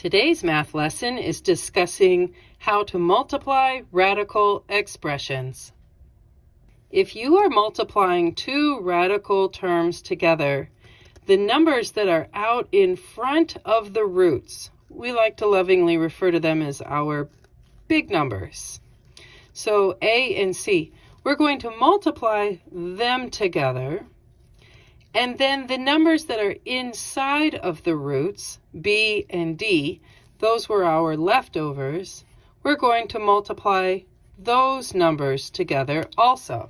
Today's math lesson is discussing how to multiply radical expressions. If you are multiplying two radical terms together, the numbers that are out in front of the roots, we like to lovingly refer to them as our big numbers. So A and C, we're going to multiply them together. And then the numbers that are inside of the roots, B and D, those were our leftovers, we're going to multiply those numbers together also.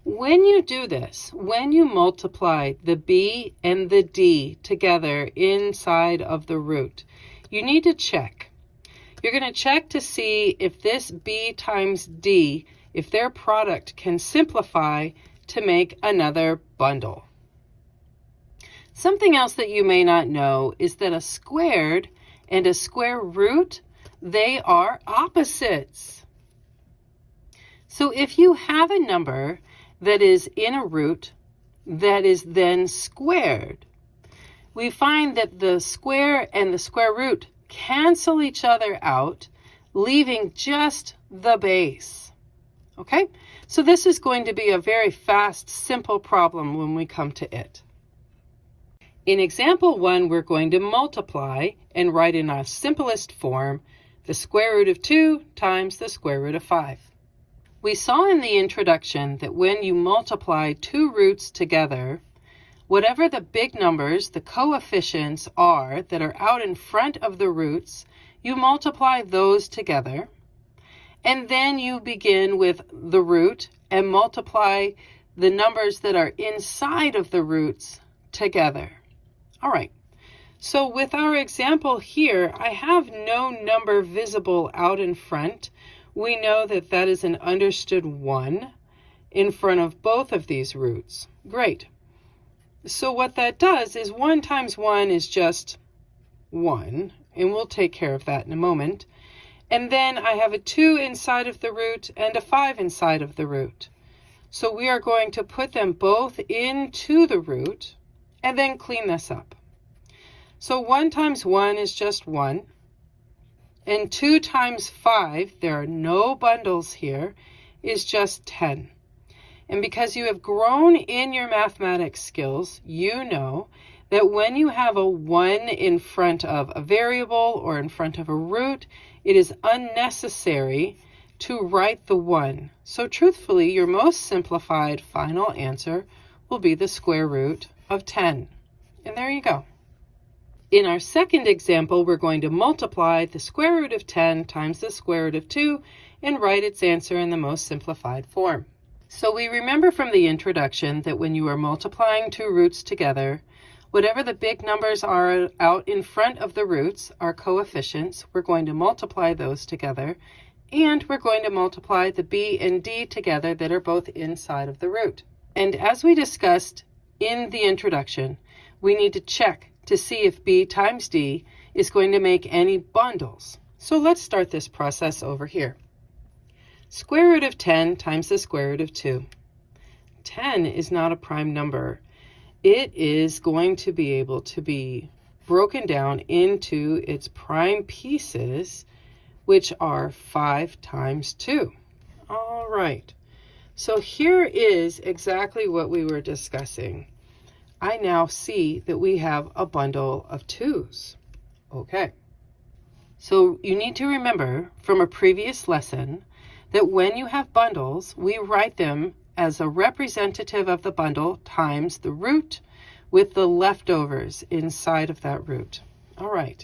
When you do this, when you multiply the B and the D together inside of the root, you need to check. You're going to check to see if this B times D, if their product can simplify to make another bundle. Something else that you may not know is that a squared and a square root, they are opposites. So if you have a number that is in a root that is then squared, we find that the square and the square root cancel each other out, leaving just the base. Okay, so this is going to be a very fast, simple problem when we come to it. In example 1, we're going to multiply and write in our simplest form the square root of 2 times the square root of 5. We saw in the introduction that when you multiply two roots together, whatever the big numbers, the coefficients are that are out in front of the roots, you multiply those together. And then you begin with the root and multiply the numbers that are inside of the roots together. All right, so with our example here, I have no number visible out in front. We know that that is an understood 1 in front of both of these roots. Great. So what that does is 1 times 1 is just 1, and we'll take care of that in a moment. And then I have a 2 inside of the root and a 5 inside of the root. So we are going to put them both into the root and then clean this up. So 1 times 1 is just 1. And 2 times 5, there are no bundles here, is just 10. And because you have grown in your mathematics skills, you know that when you have a 1 in front of a variable or in front of a root, it is unnecessary to write the 1. So truthfully, your most simplified final answer will be the square root of 10. And there you go. In our second example, we're going to multiply the square root of 10 times the square root of 2 and write its answer in the most simplified form. So we remember from the introduction that when you are multiplying two roots together, whatever the big numbers are out in front of the roots, our coefficients, we're going to multiply those together, and we're going to multiply the B and D together that are both inside of the root. And as we discussed in the introduction, we need to check to see if B times D is going to make any bundles. So let's start this process over here. Square root of 10 times the square root of 2. 10 is not a prime number. It is going to be able to be broken down into its prime pieces, which are 5 times 2. All right, so here is exactly what we were discussing. I now see that we have a bundle of 2's. Okay, so you need to remember from a previous lesson that when you have bundles, we write them as a representative of the bundle times the root with the leftovers inside of that root. All right,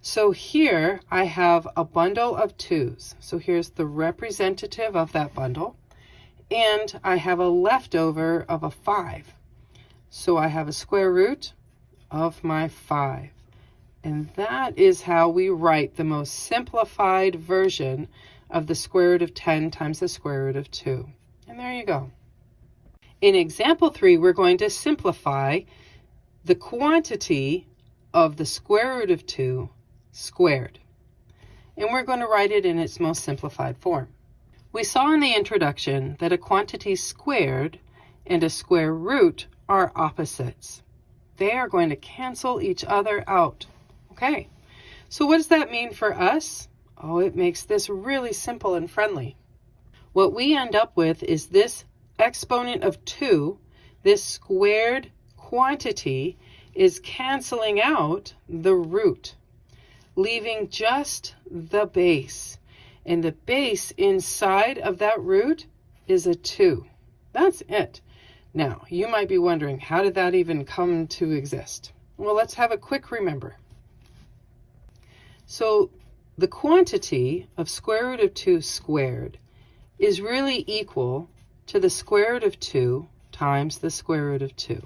so here I have a bundle of 2's. So here's the representative of that bundle, and I have a leftover of a 5. So I have a square root of my 5. And that is how we write the most simplified version of the square root of 10 times the square root of 2. And there you go. In example 3, we're going to simplify the quantity of the square root of 2 squared. And we're going to write it in its most simplified form. We saw in the introduction that a quantity squared and a square root are opposites. They are going to cancel each other out. Okay, So what does that mean for us? Oh, it makes this really simple and friendly. What we end up with is this exponent of 2, this squared quantity, is canceling out the root, leaving just the base. And the base inside of that root is a 2. That's it. Now, you might be wondering, how did that even come to exist? Well, let's have a quick remember. So the quantity of square root of 2 squared is really equal to the square root of 2 times the square root of 2.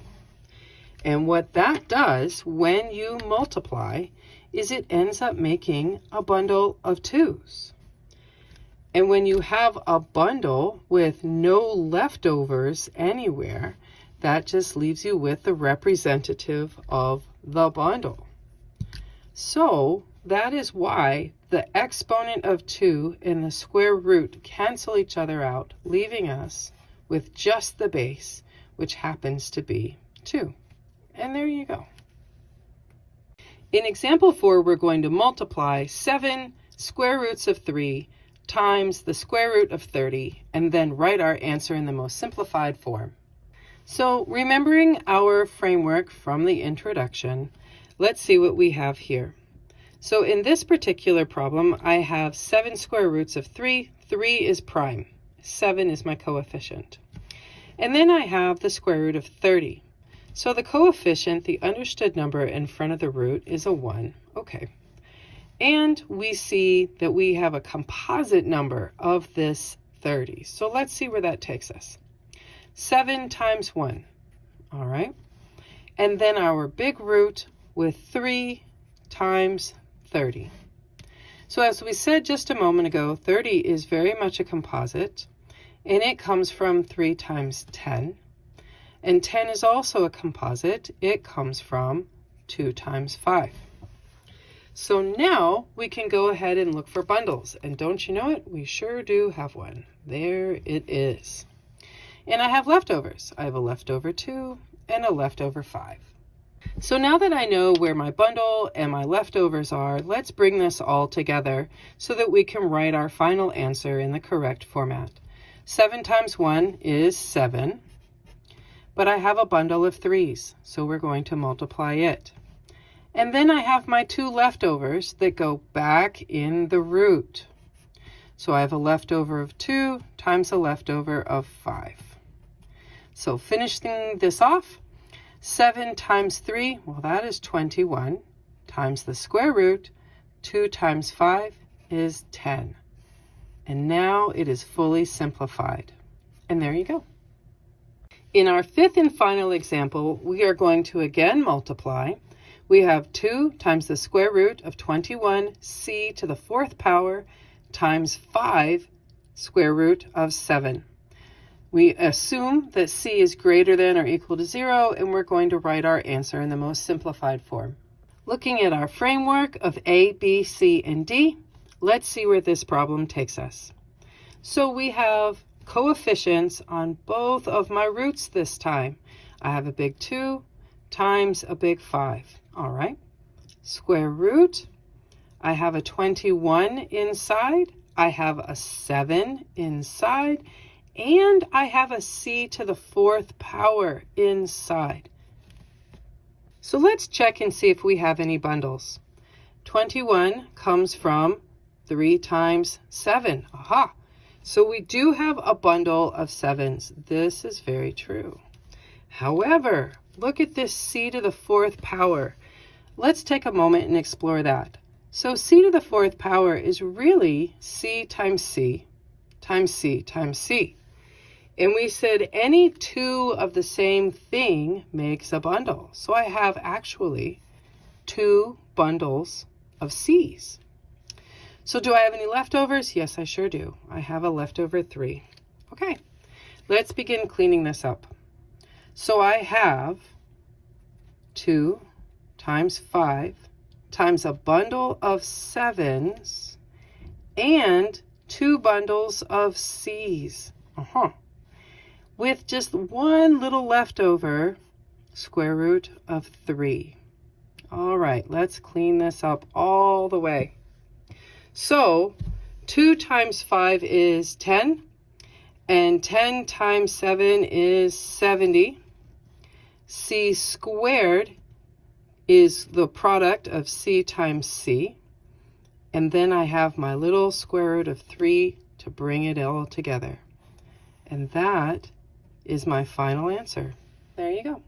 And what that does when you multiply is it ends up making a bundle of 2's. And when you have a bundle with no leftovers anywhere, that just leaves you with the representative of the bundle. So that is why the exponent of 2 and the square root cancel each other out, leaving us with just the base, which happens to be 2. And there you go. In example 4, we're going to multiply 7 square roots of 3 times the square root of 30, and then write our answer in the most simplified form. So remembering our framework from the introduction, let's see what we have here. So in this particular problem, I have 7 square roots of 3. 3 is prime. 7 is my coefficient. And then I have the square root of 30. So the coefficient, the understood number in front of the root, is a 1. Okay. And we see that we have a composite number of this 30. So let's see where that takes us. 7 times 1. All right. And then our big root with 3 times 30. So as we said just a moment ago, 30 is very much a composite, and it comes from 3 times 10. And 10 is also a composite. It comes from 2 times 5. So now we can go ahead and look for bundles. And don't you know it? We sure do have one. There it is. And I have leftovers. I have a leftover 2 and a leftover 5. So now that I know where my bundle and my leftovers are, let's bring this all together so that we can write our final answer in the correct format. 7 times 1 is 7. But I have a bundle of 3's, so we're going to multiply it. And then I have my 2 leftovers that go back in the root. So I have a leftover of 2 times a leftover of 5. So finishing this off, 7 times 3, well, that is 21, times the square root, 2 times 5 is 10. And now it is fully simplified. And there you go. In our 5th and final example, we are going to again multiply. We have 2 times the square root of 21c to the 4th power times 5 square root of 7. We assume that c is greater than or equal to 0, and we're going to write our answer in the most simplified form. Looking at our framework of A, B, C, and D, let's see where this problem takes us. So we have coefficients on both of my roots this time. I have a big 2 times a big 5. All right. Square root. I have a 21 inside. I have a 7 inside. And I have a c to the 4th power inside. So let's check and see if we have any bundles. 21 comes from 3 times 7. Aha! So we do have a bundle of 7's. This is very true. However, look at this c to the 4th power. Let's take a moment and explore that. So c to the 4th power is really c times c times c times c. And we said any 2 of the same thing makes a bundle. So I have actually 2 bundles of c's. So do I have any leftovers? Yes, I sure do. I have a leftover 3. Okay, let's begin cleaning this up. So I have 2 times 5 times a bundle of 7's and 2 bundles of c's. With just one little leftover, square root of 3. All right, let's clean this up all the way. So 2 times 5 is 10, and 10 times 7 is 70. C squared is the product of C times C. And then I have my little square root of 3 to bring it all together. And that is my final answer. There you go.